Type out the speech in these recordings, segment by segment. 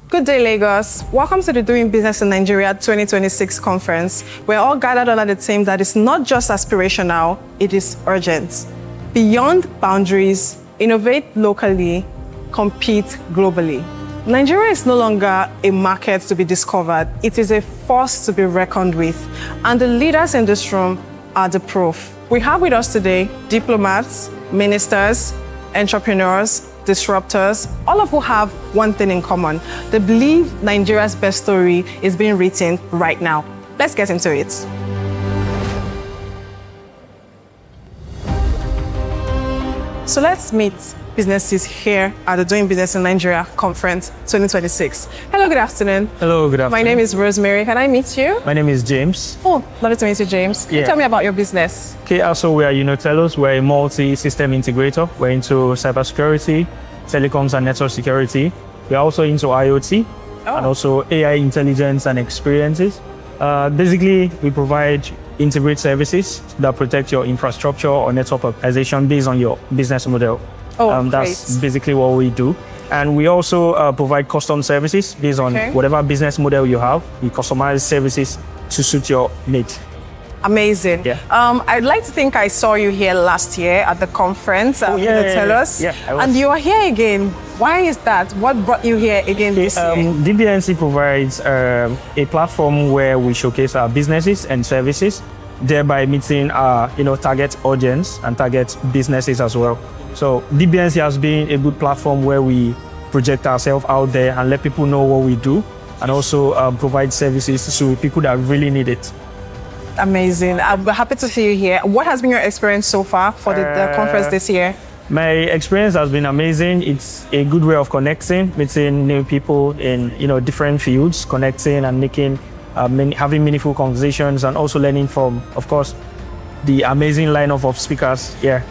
Good day, Lagos. Welcome to the Doing Business in Nigeria 2026 conference. We're all gathered under the theme that it's not just aspirational, it is urgent. Beyond boundaries, innovate locally, compete globally. Nigeria is no longer a market to be discovered. It is a force to be reckoned with. And the leaders in this room are the proof. We have with us today diplomats, ministers, entrepreneurs, disruptors, all of who have one thing in common. They believe Nigeria's best story is being written right now. Let's get into it. So let's meet businesses here at the Doing Business in Nigeria Conference 2026. Hello, good afternoon. Hello, good afternoon. My name is Rosemary. Can I meet you? My name is James. Oh, lovely to meet you, James. Can you tell me about your business? Okay, also we are Unitellos. We're a multi-system integrator. We're into cybersecurity, telecoms and network security. We're also into IoT and also AI intelligence and experiences. Basically, we provide integrated services that protect your infrastructure or network optimization based on your business model. That's basically what we do. And we also provide custom services based on whatever business model you have. We customize services to suit your needs. Amazing. Yeah. I'd like to think I saw you here last year at the conference. Tell us. Yeah, and you are here again. Why is that? What brought you here again this year? DBNC provides a platform where we showcase our businesses and services, thereby meeting our target audience and target businesses as well. So DBNC has been a good platform where we project ourselves out there and let people know what we do, and also provide services to people that really need it. Amazing. I'm happy to see you here. What has been your experience so far for the conference this year? My experience has been amazing. It's a good way of connecting, meeting new people in different fields, connecting and making having meaningful conversations, and also learning from, of course, the amazing lineup of speakers here.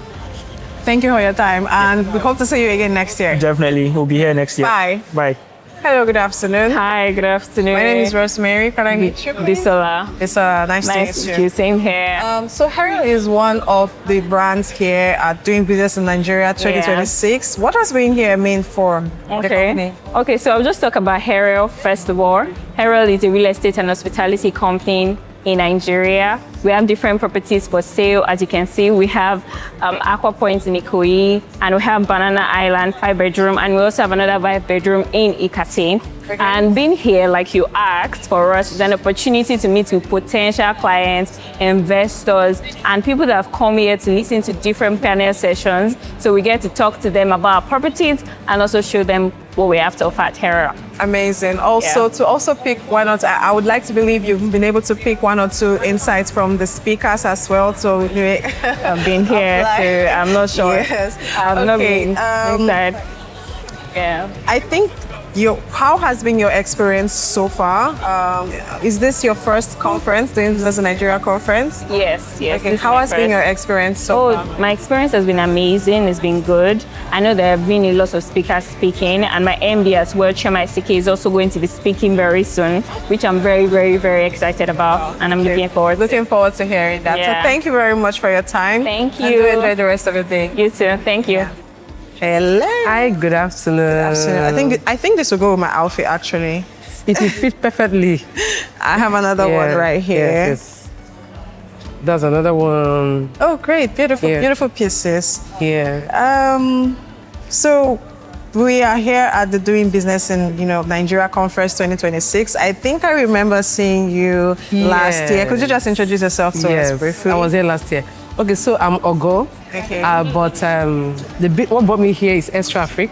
Thank you for your time, and we hope to see you again next year. Definitely. We'll be here next year. Bye. Bye. Hello, good afternoon. Hi, good afternoon. My name is Rosemary. Can I meet you? Bisola. It's nice to meet you. Same here. So Harriel is one of the brands here at Doing Business in Nigeria 2026. What has been here mean for the company? Okay, so I'll just talk about Harriel first of all. Harriel is a real estate and hospitality company in Nigeria. We have different properties for sale. As you can see, we have Aqua Point in Ikoyi, and we have Banana Island 5-bedroom, and we also have another 5-bedroom in Ikate. And being here, like you asked, for us is an opportunity to meet with potential clients, investors, and people that have come here to listen to different panel sessions. So we get to talk to them about our properties and also show them what we have to offer at Harriel. Amazing. Also, to also pick one or two, I would like to believe you've been able to pick one or two insights from the speakers as well. So I've been here, so I'm not sure. Yes. I've not been inside. Yeah. I think how has been your experience so far? Is this your first conference, Doing Business in Nigeria conference? Yes. Okay. How has been your experience so far? My experience has been amazing. It's been good. I know there have been a lot of speakers speaking, and my MD as well, changemakers, is also going to be speaking very soon, which I'm very, very, very excited about, and I'm looking forward to hearing that. Yeah. So thank you very much for your time. Thank you. And do enjoy the rest of your day. You too. Thank you. Yeah. Hello. Hi, good afternoon. I think this will go with my outfit actually. It will fit perfectly. I have another one right here. Yes. That's another one. Oh, great. Beautiful pieces. Yeah. So we are here at the Doing Business in Nigeria Conference 2026. I think I remember seeing you last year. Could you just introduce yourself to us briefly? I was here last year. Okay, so I'm Ogo. Okay. But what brought me here is S Traffic.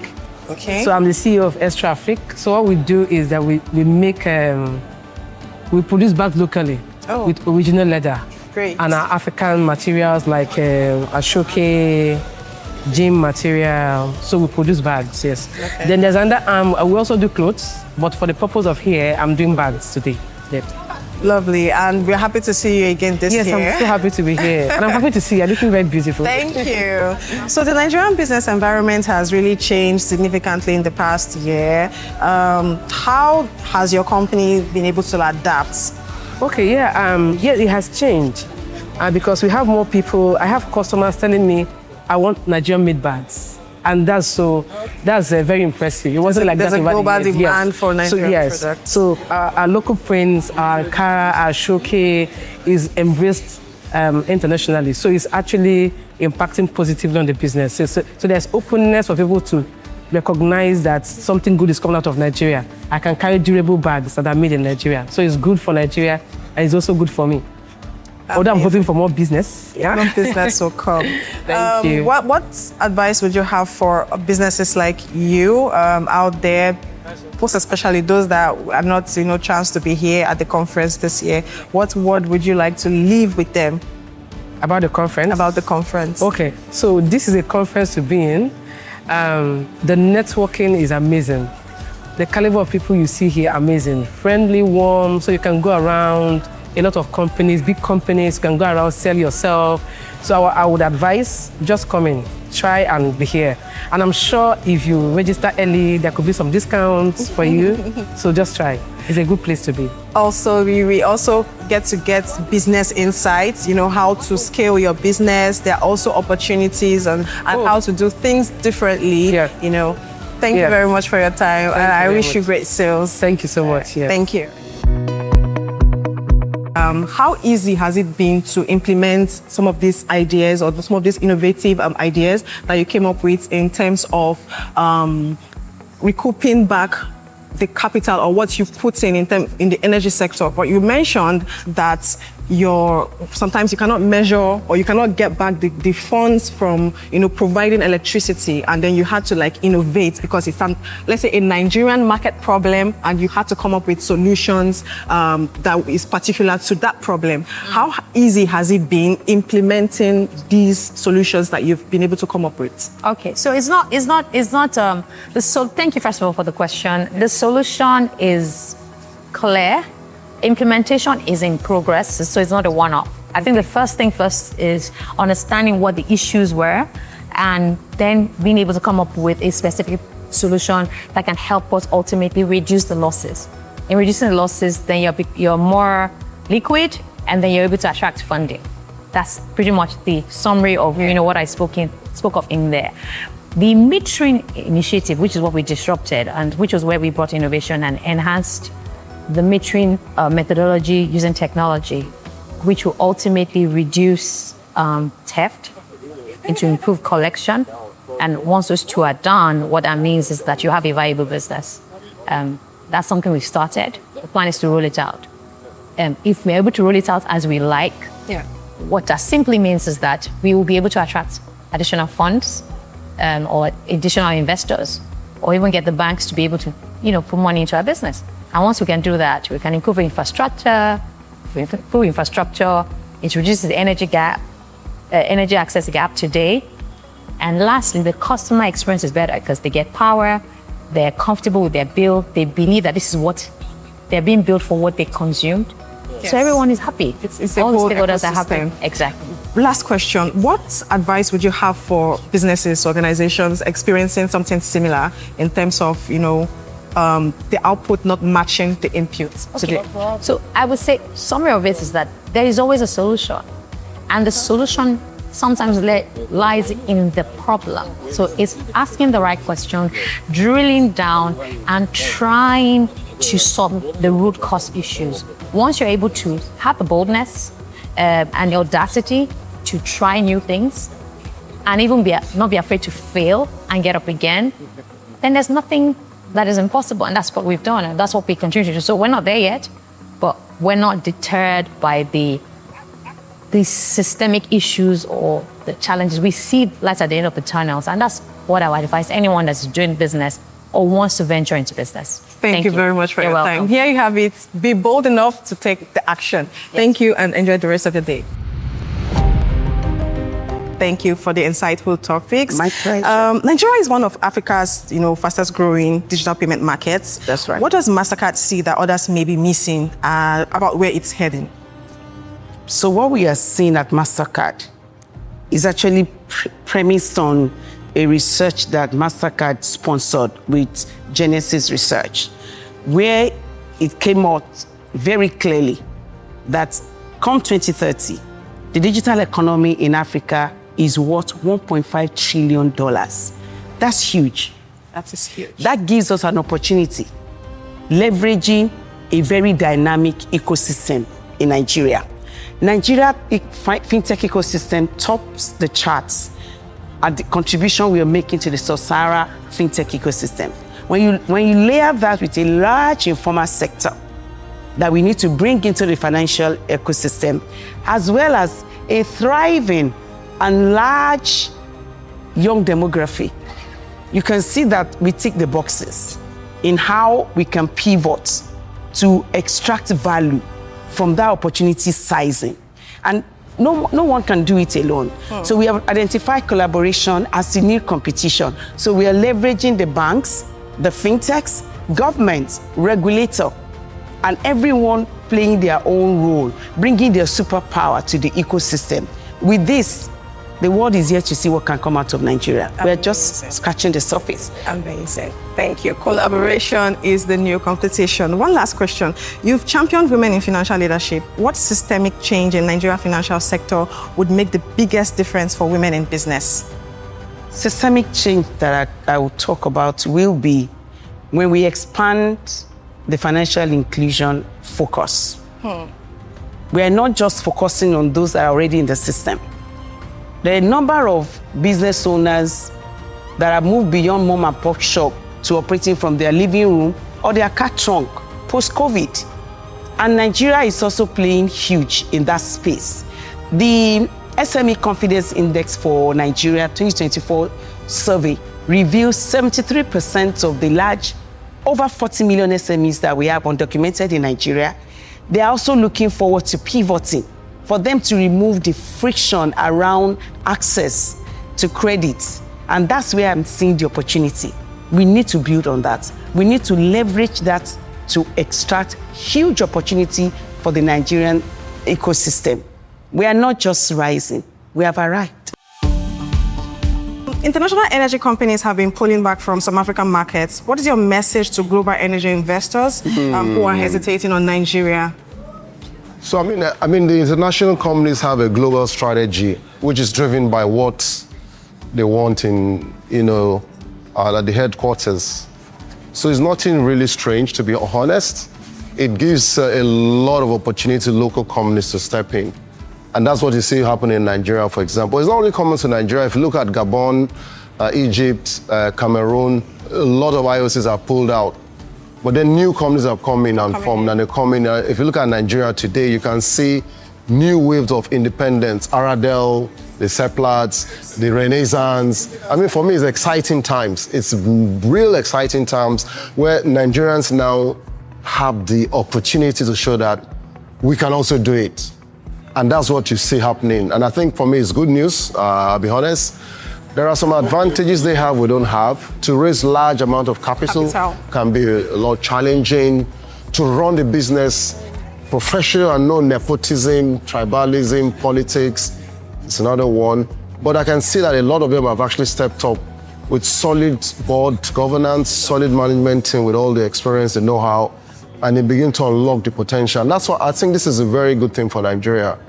Okay. So I'm the CEO of S Traffic. So what we do is that we produce bags locally with original leather. Great. And our African materials like Ashoke, gym material. So we produce bags, yes. Okay. Then there's another we also do clothes, but for the purpose of here, I'm doing bags today. Yep. Lovely, and we're happy to see you again this year. Yes, I'm so happy to be here. And I'm happy to see you. You're looking very beautiful. Thank you. So the Nigerian business environment has really changed significantly in the past year. How has your company been able to adapt? Okay, it has changed. Because we have more people. I have customers telling me, I want Nigerian made bags. And that's very impressive. It wasn't like there's that a over the global years. demand for Nigerian so, products. So our local prints, our Kara, our Shoke is embraced internationally. So it's actually impacting positively on the business. So there's openness for people to recognize that something good is coming out of Nigeria. I can carry durable bags that are made in Nigeria. So it's good for Nigeria and it's also good for me. Although I'm hoping for more business. Yeah. More business will come. Thank you. What advice would you have for businesses like you out there, most especially those that are not, chance to be here at the conference this year? What word would you like to leave with them? About the conference? About the conference. Okay, so this is a conference to be in. The networking is amazing. The caliber of people you see here, amazing. Friendly, warm, so you can go around. A lot of companies, big companies, you can go around, sell yourself. So I would advise, just come in, try and be here. And I'm sure if you register early, there could be some discounts for you. So just try. It's a good place to be. Also, we also get business insights, how to scale your business. There are also opportunities and how to do things differently, Thank you very much for your time. And I wish you great sales. Thank you so much. Yes. Thank you. How easy has it been to implement some of these ideas or some of these innovative ideas that you came up with in terms of recouping back the capital or what you put in the energy sector? But you mentioned that sometimes you cannot measure or you cannot get back the funds from providing electricity, and then you had to innovate because it's let's say a Nigerian market problem, and you had to come up with solutions that is particular to that problem. How easy has it been implementing these solutions that you've been able to come up with? Okay, so thank you first of all for the question. The solution is clear. Implementation is in progress, so it's not a one-off. I think the first thing first is understanding what the issues were and then being able to come up with a specific solution that can help us ultimately reduce the losses. In reducing the losses, then you're more liquid and then you're able to attract funding. That's pretty much the summary of what I spoke of in there. The metering initiative, which is what we disrupted and which was where we brought innovation and enhanced the metering methodology using technology, which will ultimately reduce theft and to improve collection. And once those two are done, what that means is that you have a viable business. That's something we've started. The plan is to roll it out. If we're able to roll it out as we like, what that simply means is that we will be able to attract additional funds or additional investors, or even get the banks to be able to, put money into our business. And once we can do that, we can improve infrastructure. If we improve infrastructure, it reduces the energy access gap today. And lastly, the customer experience is better because they get power, they're comfortable with their bill, they believe that this is what they're being billed for what they consumed. Yes. So everyone is happy. It's all the whole stakeholders are ecosystem. happy. Exactly. Last question. What advice would you have for businesses, organizations experiencing something similar in terms of, the output not matching the input today? So I would say summary of it is that there is always a solution, and the solution sometimes lies in the problem. So it's asking the right question, drilling down, and trying to solve the root cause issues. Once you're able to have the boldness and the audacity to try new things, and even not be afraid to fail and get up again, then there's nothing that is impossible, and that's what we've done, and that's what we continue to do. So we're not there yet, but we're not deterred by the systemic issues or the challenges. We see lights at the end of the tunnels, and that's what I would advise anyone that's doing business or wants to venture into business. Thank you very much for You're your welcome. time. Here you have it. Be bold enough to take the action. Yes. Thank you, and enjoy the rest of your day. Thank you for the insightful topics. My pleasure. Nigeria is one of Africa's, fastest growing digital payment markets. That's right. What does MasterCard see that others may be missing about where it's heading? So what we are seeing at MasterCard is actually premised on a research that MasterCard sponsored with Genesis Research, where it came out very clearly that come 2030, the digital economy in Africa is worth $1.5 trillion. That's huge. That is huge. That gives us an opportunity, leveraging a very dynamic ecosystem in Nigeria. Nigeria fintech ecosystem tops the charts at the contribution we are making to the Sub-Sahara fintech ecosystem. When you layer that with a large informal sector that we need to bring into the financial ecosystem, as well as a thriving and large young demography, you can see that we tick the boxes in how we can pivot to extract value from that opportunity sizing. And no one can do it alone. So we have identified collaboration as the new competition. So we are leveraging the banks, the fintechs, government, regulator, and everyone playing their own role, bringing their superpower to the ecosystem. With this, the world is here to see what can come out of Nigeria. We're just scratching the surface. Amazing. Thank you. Collaboration is the new competition. One last question. You've championed women in financial leadership. What systemic change in Nigeria financial sector would make the biggest difference for women in business? Systemic change that I will talk about will be when we expand the financial inclusion focus. We are not just focusing on those that are already in the system. There are a number of business owners that have moved beyond mom and pop shop to operating from their living room or their car trunk post-COVID. And Nigeria is also playing huge in that space. The SME Confidence Index for Nigeria 2024 survey reveals 73% of the large, over 40 million SMEs that we have undocumented in Nigeria. They are also looking forward to pivoting for them to remove the friction around access to credit. And that's where I'm seeing the opportunity. We need to build on that. We need to leverage that to extract huge opportunity for the Nigerian ecosystem. We are not just rising, we have arrived. International energy companies have been pulling back from some African markets. What is your message to global energy investors who are hesitating on Nigeria? So I mean, the international companies have a global strategy which is driven by what they want in, at the headquarters. So it's nothing really strange, to be honest. It gives a lot of opportunity to local companies to step in. And that's what you see happening in Nigeria, for example. It's not only common to Nigeria. If you look at Gabon, Egypt, Cameroon, a lot of IOCs are pulled out. But then new companies have come in and formed, and they come in. If you look at Nigeria today, you can see new waves of independence. Aradel, the Seplats, the Renaissance. I mean, for me, it's exciting times. It's real exciting times where Nigerians now have the opportunity to show that we can also do it. And that's what you see happening. And I think for me, it's good news, I'll be honest. There are some advantages they have we don't have. To raise large amount of capital can be a lot challenging. To run the business, professional and no nepotism, tribalism, politics, it's another one. But I can see that a lot of them have actually stepped up with solid board governance, solid management team with all the experience, the know-how, and they begin to unlock the potential. And that's what I think this is a very good thing for Nigeria.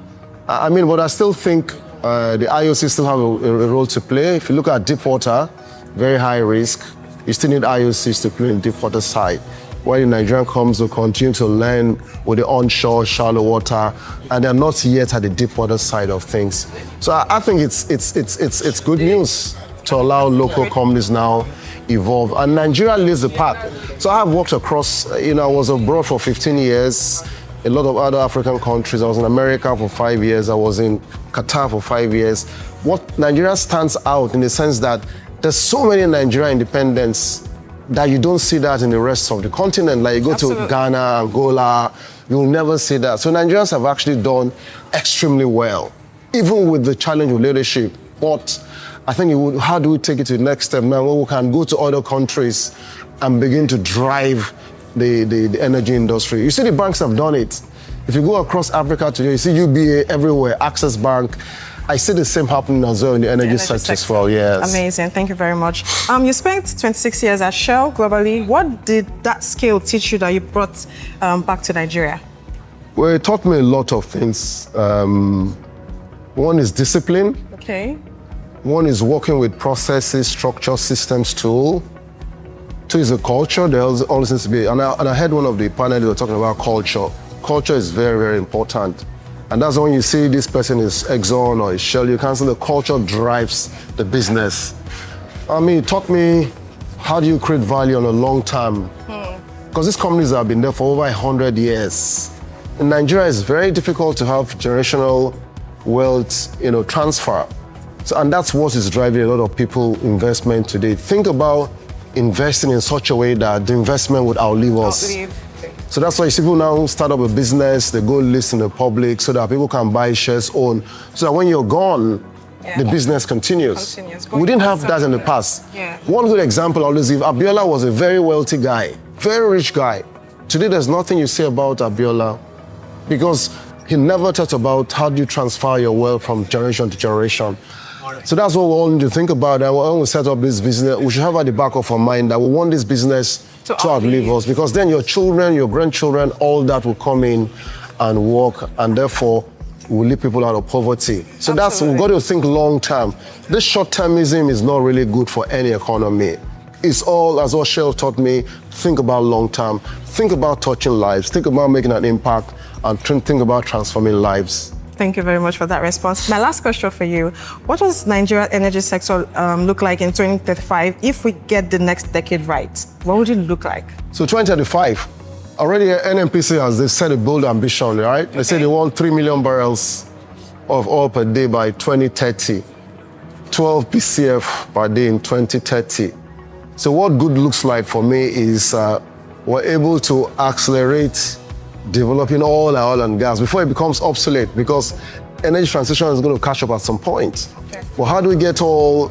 I mean, but I still think the IOC still have a role to play. If you look at deep water, very high risk, you still need IOCs to play in deep water side. While the Nigerian companies will continue to learn with the onshore, shallow water, and they're not yet at the deep water side of things. So I think it's good news to allow local companies now evolve. And Nigeria leads the pack. So I have worked across, I was abroad for 15 years, a lot of other African countries. I was in America for 5 years. I was in Qatar for 5 years. What Nigeria stands out in the sense that there's so many Nigerian independents that you don't see that in the rest of the continent. Like you go to Ghana, Angola, you'll never see that. So Nigerians have actually done extremely well, even with the challenge of leadership. But I think how do we take it to the next step now where we can go to other countries and begin to drive the energy industry? You see the banks have done it. If you go across Africa today, you see UBA everywhere, Access Bank. I see the same happening as well in the energy sector as well, yes. Amazing, thank you very much. You spent 26 years at Shell globally. What did that skill teach you that you brought back to Nigeria? Well, it taught me a lot of things. One is discipline. Okay. One is working with processes, structure, systems, tool. Two is the culture. There always needs to be, and I heard one of the panel, they were talking about culture. Culture is very, very important. And that's when you see this person is Exxon or is Shell, you can see the culture drives the business. I mean, it taught me how do you create value on a long term. Because these companies have been there for over 100 years. In Nigeria, it's very difficult to have generational wealth, transfer. So, and that's what is driving a lot of people investment today. Think about investing in such a way that the investment would outlive us. So that's why people now start up a business, they go list in the public so that people can buy shares, own. So that when you're gone, the business continues. We didn't have that in the past. One good example I always give, Abiola was a very wealthy guy, very rich guy. Today there's nothing you say about Abiola because he never thought about how do you transfer your wealth from generation to generation. So that's what we all need to think about. And when we set up this business, we should have at the back of our mind that we want this business to outlive us, because then your children, your grandchildren, all that will come in and work, and therefore will lead people out of poverty. So that's, we've got to think long term. This short-termism is not really good for any economy. It's all, as what Shell taught me, think about long term, think about touching lives, think about making an impact, and think about transforming lives. Thank you very much for that response. My last question for you, what does Nigeria's energy sector look like in 2035 if we get the next decade right? What would it look like? So 2035, already NNPC has they set a bold ambition, right? They say they want 3 million barrels of oil per day by 2030, 12 BCF per day in 2030. So what good looks like for me is we're able to accelerate developing all our oil and gas before it becomes obsolete, because energy transition is going to catch up at some point. But how do we get all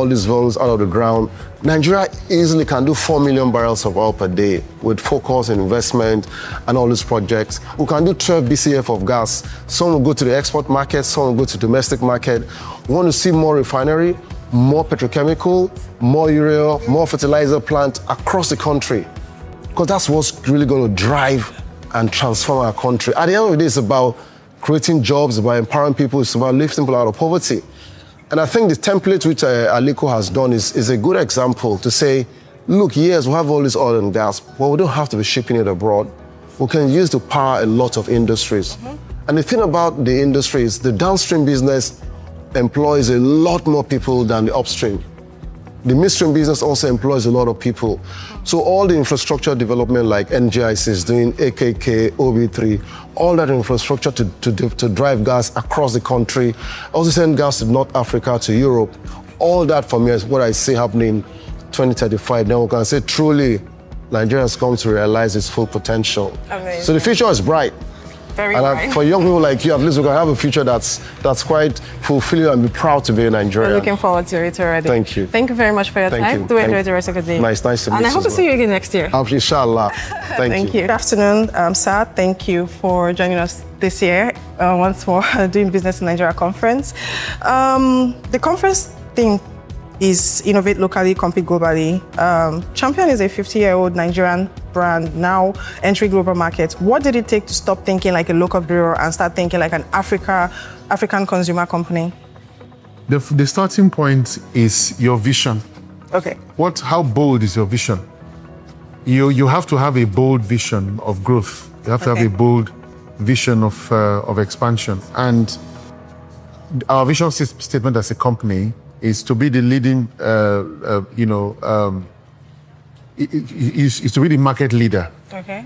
these volumes out of the ground? Nigeria easily can do 4 million barrels of oil per day with focus and investment and all these projects. We can do 12 BCF of gas. Some will go to the export market, some will go to domestic market. We want to see more refinery, more petrochemical, more urea, more fertilizer plant across the country, because that's what's really going to drive and transform our country. At the end of the day, it's about creating jobs, about empowering people, it's about lifting people out of poverty. And I think the template which Aliko has done is a good example to say, look, yes, we have all this oil and gas, but we don't have to be shipping it abroad. We can use to power a lot of industries. And the thing about the industry is the downstream business employs a lot more people than the upstream. The midstream business also employs a lot of people. So all the infrastructure development like NGIC is doing, AKK, OB3, all that infrastructure to drive gas across the country, also send gas to North Africa, to Europe. All that for me is what I see happening in 2035. Then we can say truly Nigeria has come to realize its full potential. Amazing. So the future is bright. Very and bright. For young people like you, at least we can have a future that's quite fulfilling and be proud to be in Nigeria. We're looking forward to it already. Thank you. Thank you very much for your time. Do enjoy the rest of the day. Nice to meet you. And I hope to see you again next year. Inshallah. Thank you. Good afternoon, sir. Thank you for joining us this year, once more, Doing Business in Nigeria conference. The conference theme is Innovate Locally, Compete Globally. Champion is a 50-year-old Nigerian brand now entering global markets. What did it take to stop thinking like a local bureau and start thinking like an African consumer company? The starting point is your vision. Okay. How bold is your vision? You have to have a bold vision of growth. You have to have a bold vision of expansion. And our vision statement as a company is to be the leading, is to be the market leader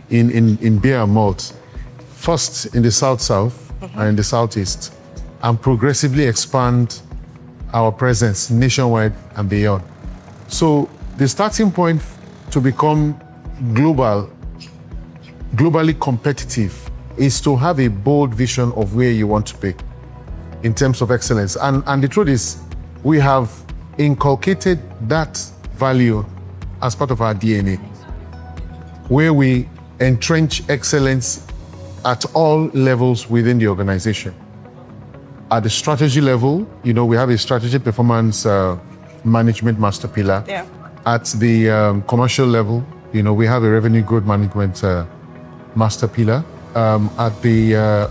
in beer and malt. First in the South and in the Southeast, and progressively expand our presence nationwide and beyond. So the starting point to become globally competitive is to have a bold vision of where you want to be in terms of excellence. And the truth is, we have inculcated that value as part of our DNA, where we entrench excellence at all levels within the organization. At the strategy level, we have a strategy performance management master pillar. Yeah. At the commercial level, we have a revenue growth management master pillar. At the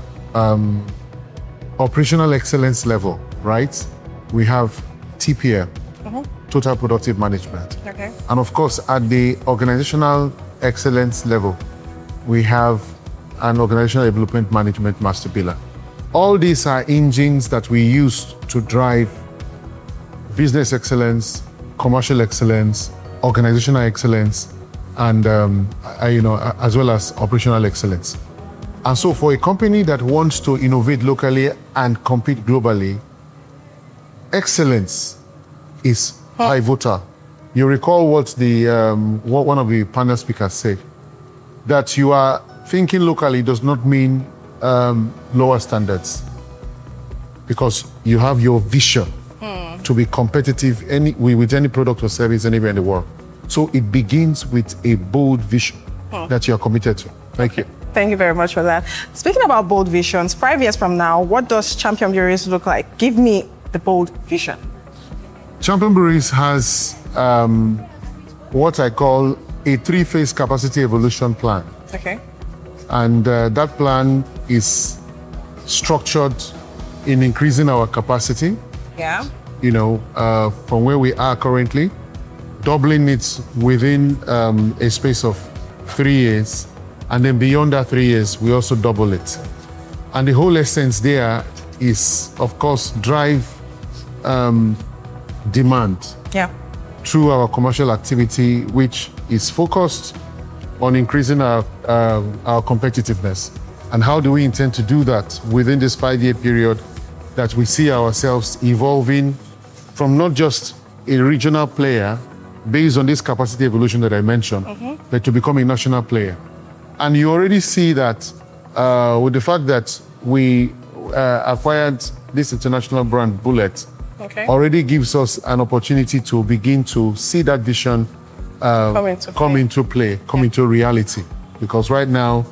operational excellence level, right? We have TPM, Total Productive Management. Okay. And of course, at the organizational excellence level, we have an organizational development management master pillar. All these are engines that we use to drive business excellence, commercial excellence, organizational excellence, and as well as operational excellence. And so for a company that wants to innovate locally and compete globally, excellence is pivotal. You recall what one of the panel speakers said, that you are thinking locally does not mean lower standards, because you have your vision to be competitive with any product or service anywhere in the world. So it begins with a bold vision that you are committed to. Thank you. Thank you very much for that. Speaking about bold visions, 5 years from now, what does Champion Breweries look like? Give me the bold vision. Champion Breweries has what I call a 3-phase capacity evolution plan. Okay. And that plan is structured in increasing our capacity, Yeah. from where we are currently, doubling it within a space of 3 years. And then beyond that 3 years, we also double it. And the whole essence there is, of course, drive demand through our commercial activity, which is focused on increasing our competitiveness. And how do we intend to do that within this 5-year period that we see ourselves evolving from not just a regional player based on this capacity evolution that I mentioned, but to become a national player. And you already see that with the fact that we acquired this international brand, Bullet, already gives us an opportunity to begin to see that vision come into play, come into reality. Because right now,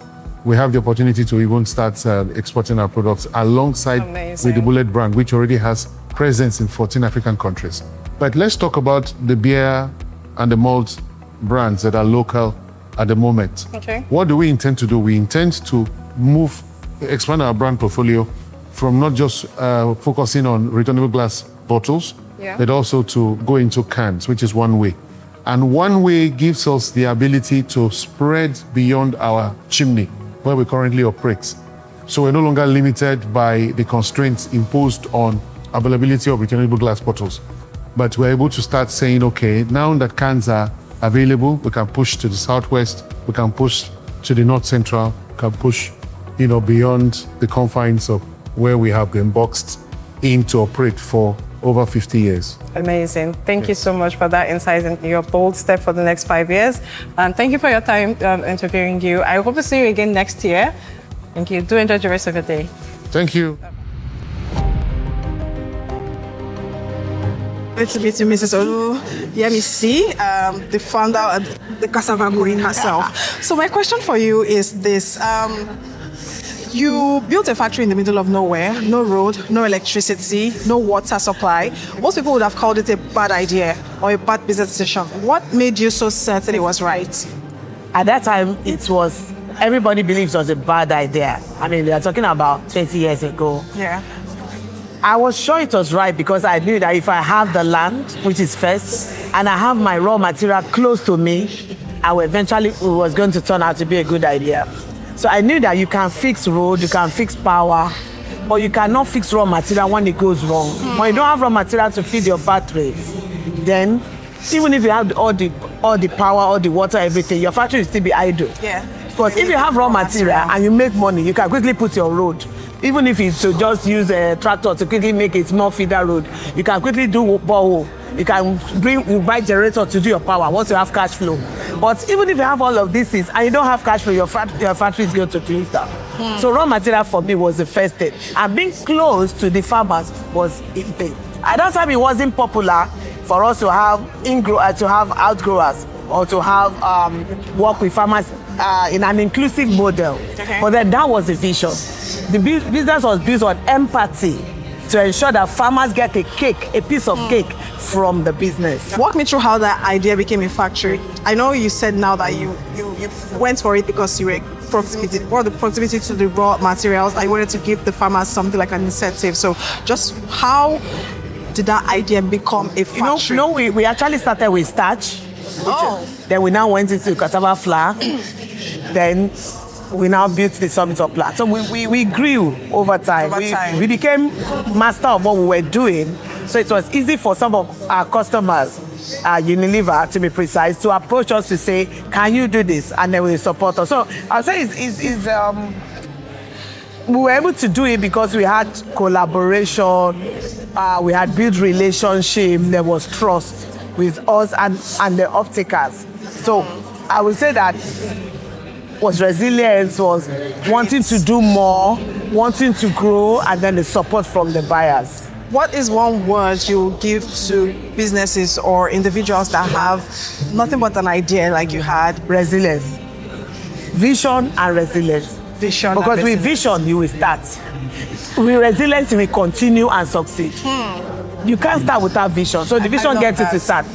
we have the opportunity to even start exporting our products alongside with the Bullet brand, which already has presence in 14 African countries. But let's talk about the beer and the malt brands that are local at the moment. What do we intend to do? We intend to expand our brand portfolio from not just focusing on returnable glass bottles, but also to go into cans, which is one way. And one way gives us the ability to spread beyond our chimney, where we currently operate. So we're no longer limited by the constraints imposed on availability of returnable glass bottles. But we're able to start saying, okay, now that cans are available, we can push to the southwest, we can push to the north central, we can push, beyond the confines of where we have been boxed in to operate for over 50 years. Amazing. Thank you so much for that insight and your bold step for the next 5 years. And thank you for your time interviewing you. I hope to see you again next year. Thank you. Do enjoy the rest of your day. Thank you. It's to meet you, Mrs. Olu Yemisi, the founder of the Cassava Green herself. So my question for you is this. You built a factory in the middle of nowhere, no road, no electricity, no water supply. Most people would have called it a bad idea or a bad business decision. What made you so certain it was right? At that time, everybody believes it was a bad idea. I mean, we are talking about 20 years ago. Yeah. I was sure it was right because I knew that if I have the land, which is first, and I have my raw material close to me, it was going to turn out to be a good idea. So I knew that you can fix road, you can fix power, but you cannot fix raw material when it goes wrong. When you don't have raw material to feed your factory, then even if you have all the power, all the water, everything, your factory will still be idle. Yeah. Because if you have raw material and you make money, you can quickly put your road. Even if it's to just use a tractor to quickly make a small feeder road, you can quickly do borehole. You can buy generator to do your power once you have cash flow. But even if you have all of these things and you don't have cash flow, your factory is going to close down. So raw material for me was the first thing. And being close to the farmers was important. At that time, it wasn't popular for us to have outgrowers or to have work with farmers in an inclusive model. But then that was the vision. The business was built on empathy to ensure that farmers get a piece of cake from the business. Walk me through how that idea became a factory. I know you said now that you went for it because you were proximity to the raw materials. I wanted to give the farmers something like an incentive. So just how did that idea become a factory? We actually started with starch. Then we now went into cassava flour. Then we now built the summit of plant. So we grew over time. We became master of what we were doing. So it was easy for some of our customers, Unilever to be precise, to approach us to say, can you do this? And then we support us. So I'll say we were able to do it because we had collaboration, we had built relationship, there was trust with us and the off-takers. So I would say that was resilience, was wanting to do more, wanting to grow, and then the support from the buyers. What is one word you give to businesses or individuals that have nothing but an idea like you had? Resilience. Vision and resilience. Vision. Because with vision, you will start. With resilience, you will continue and succeed. You can't start without vision. So the vision gets you to start.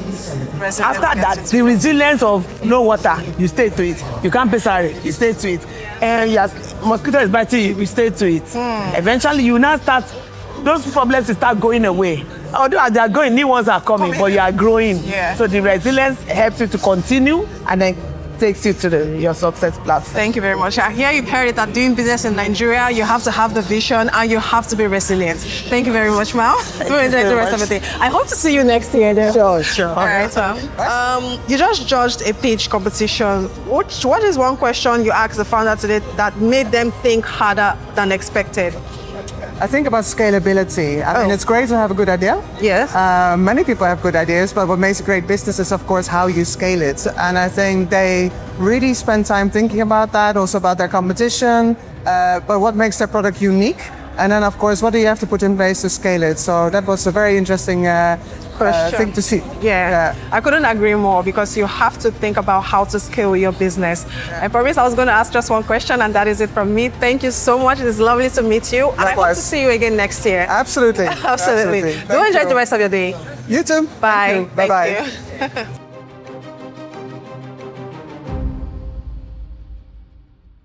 After that, the resilience of no water, you stay to it. You can't pay salary, you stay to it. And yes, mosquito is biting you, you stay to it. Eventually, you now start, those problems will start going away. Although they are going, new ones are coming, but you are growing. Yeah. So the resilience helps you to continue and then takes you to your success platform. Thank you very much. I hear you've heard it that doing business in Nigeria, you have to have the vision and you have to be resilient. Thank you very much, Mal. We'll enjoy the rest of the day. I hope to see you next year, though. Sure. All right, so you just judged a pitch competition. What is one question you asked the founder today that made them think harder than expected? I think about scalability. I mean, it's great to have a good idea. Yes. Many people have good ideas, but what makes a great business is, of course, how you scale it. And I think they really spend time thinking about that, also about their competition, but what makes their product unique. And then, of course, what do you have to put in place to scale it? So that was a very interesting thing to see. Yeah, I couldn't agree more because you have to think about how to scale your business. I promised I was going to ask just one question, and that is it from me. Thank you so much. It is lovely to meet you. And I hope to see you again next year. Absolutely. Absolutely. Do enjoy the rest of your day. You too. Bye. Bye-bye. Thank you.